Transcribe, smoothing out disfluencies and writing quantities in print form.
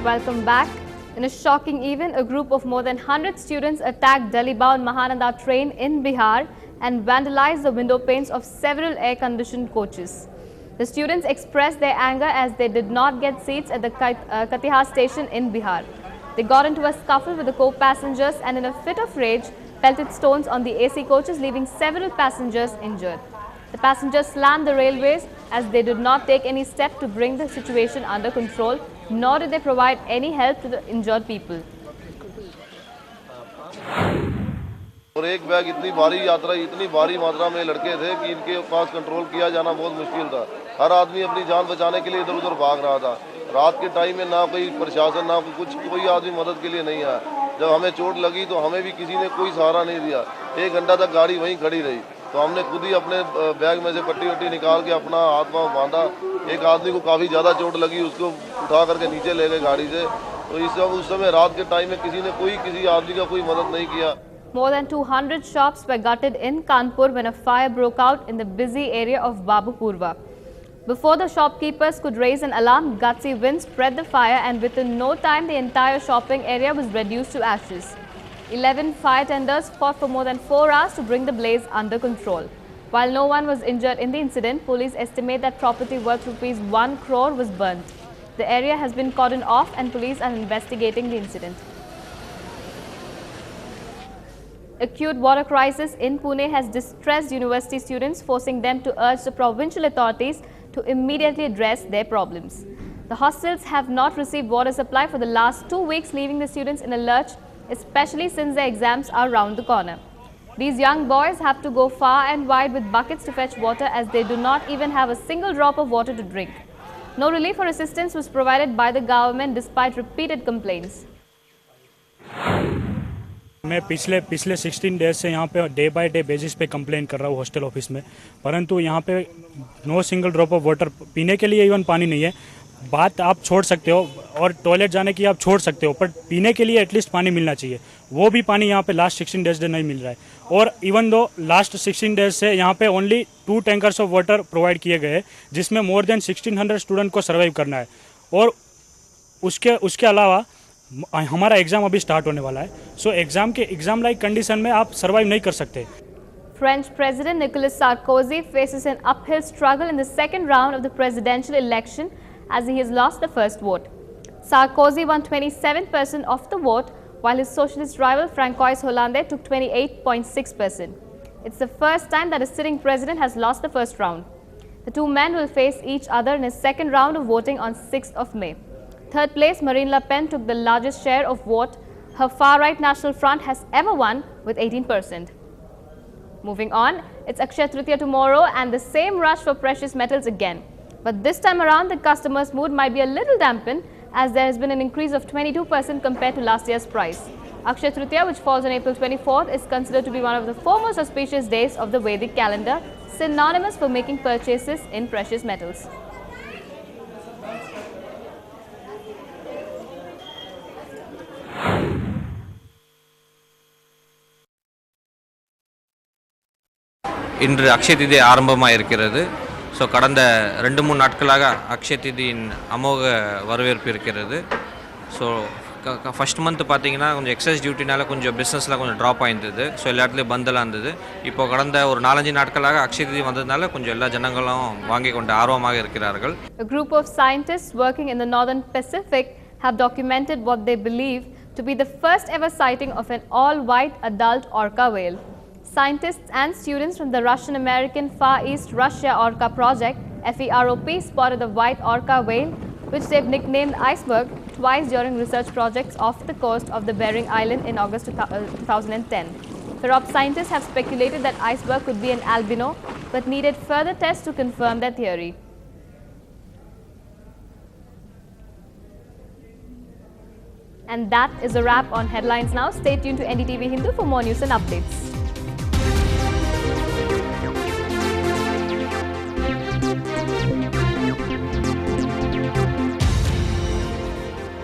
welcome back. In a shocking event, a group of more than 100 students attacked Delhi-bound Mahananda train in Bihar and vandalized the window panes of several air-conditioned coaches. The students expressed their anger as they did not get seats at the Katihar station in Bihar. They got into a scuffle with the co-passengers and in a fit of rage, pelted stones on the AC coaches, leaving several passengers injured. The passengers slammed the railways as they did not take any step to bring the situation under control, nor did they provide any help to the injured people. और एक bag इतनी भारी यात्रा इतनी भारी मात्रा में लड़के थे कि इनके पास कंट्रोल किया जाना बहुत मुश्किल था। हर आदमी अपनी जान बचाने के लिए इधर उधर भाग रहा था। रात के टाइम में ना कोई प्रशासन ना कोई आदमी मदद के लिए नहीं आया। जब हमें चोट लगी तो हमें भी किसी ने कोई सहारा नहीं दिया। 1 घंटा तक गाड़ी वहीं खड़ी रही, तो हमने खुद ही अपने बैग में से पट्टी वट्टी निकाल के अपना हाथ पाँव बांधा। एक आदमी को काफ़ी ज़्यादा चोट लगी, उसको उठा करके नीचे ले गए गाड़ी से। तो उस समय रात के टाइम में किसी आदमी का कोई मदद नहीं किया। More than 200 shops were gutted in Kanpur when a fire broke out in the busy area of Babupurva. Before the shopkeepers could raise an alarm, gutsy winds spread the fire, and within no time the entire shopping area was reduced to ashes. 11 fire tenders fought for more than 4 hours to bring the blaze under control. While no one was injured in the incident, police estimate that property worth rupees 1 crore was burnt. The area has been cordoned off and police are investigating the incident. Acute water crisis in Pune has distressed university students, forcing them to urge the provincial authorities to immediately address their problems. The hostels have not received water supply for the last 2 weeks, leaving the students in a lurch, especially since their exams are round the corner. These young boys have to go far and wide with buckets to fetch water, as they do not even have a single drop of water to drink. No relief or assistance was provided by the government despite repeated complaints. मैं पिछले 16 days से यहाँ पे day by day basis पे complain कर रहा हूँ hostel office में, परंतु यहाँ पे no single drop of water, पीने के लिए इवन पानी नहीं है। बात आप छोड़ सकते हो और टॉयलेट जाने की आप छोड़ सकते हो, पर पीने के लिए एटलीस्ट पानी मिलना चाहिए। वो भी पानी यहाँ पे लास्ट 16 डेज से नहीं मिल रहा है। और इवन दो लास्ट 16 डेज से यहाँ पे only 2 tankers of water provide किए गए, जिसमें मोर देन 1600 स्टूडेंट को सर्वाइव करना है। और उसके अलावा हमारा एग्जाम अभी स्टार्ट होने वाला है, सो एग्जाम लाइक कंडीशन में आप सर्वाइव नहीं कर सकते। French President Nicolas Sarkozy faces an uphill struggle in the second round of the presidential election as he has lost the first vote. Sarkozy won 27% of the vote, while his socialist rival Francois Hollande took 28.6%. It's the first time that a sitting president has lost the first round. The two men will face each other in a second round of voting on 6th of May. Third place, Marine Le Pen took the largest share of vote her far-right National Front has ever won with 18%. Moving on, it's Akshaya Tritiya tomorrow and the same rush for precious metals again. But this time around, the customers' mood might be a little dampened as there has been an increase of 22% compared to last year's price. Akshaya Tritiya, which falls on April 24th, is considered to be one of the foremost auspicious days of the Vedic calendar, synonymous for making purchases in precious metals. இன்று அக்ஷய திதி ஆரம்பமாக இருக்கிறது. So கடந்த 2-3 நாட்களாக அக்ஷய திதியின் அமோக வரவேற்பு இருக்கிறது. So first month பார்த்தீங்கன்னா கொஞ்சம் எக்ஸைஸ் டியூட்டினால கொஞ்சம் பிஸ்னஸ்லாம் கொஞ்சம் ட்ராப் ஆகிருந்தது. ஸோ எல்லா இடத்துலையும் பந்தெல்லாம் இருந்தது. இப்போ கடந்த ஒரு 4-5 நாட்களாக அக்ஷய திதி வந்ததுனால கொஞ்சம் எல்லா ஜனங்களும் வாங்கி கொண்டு ஆர்வமாக இருக்கிறார்கள். A group of scientists working in the northern Pacific have documented what they believe to be the first ever sighting of an all-white adult orca whale. Scientists and students from the Russian-American Far East Russia Orca Project, FEROP, spotted the white orca whale, which they've nicknamed Iceberg, twice during research projects off the coast of the Bering Island in August 2010. FEROP scientists have speculated that Iceberg could be an albino, but needed further tests to confirm their theory. And that is a wrap on Headlines Now. Stay tuned to NDTV Hindu for more news and updates.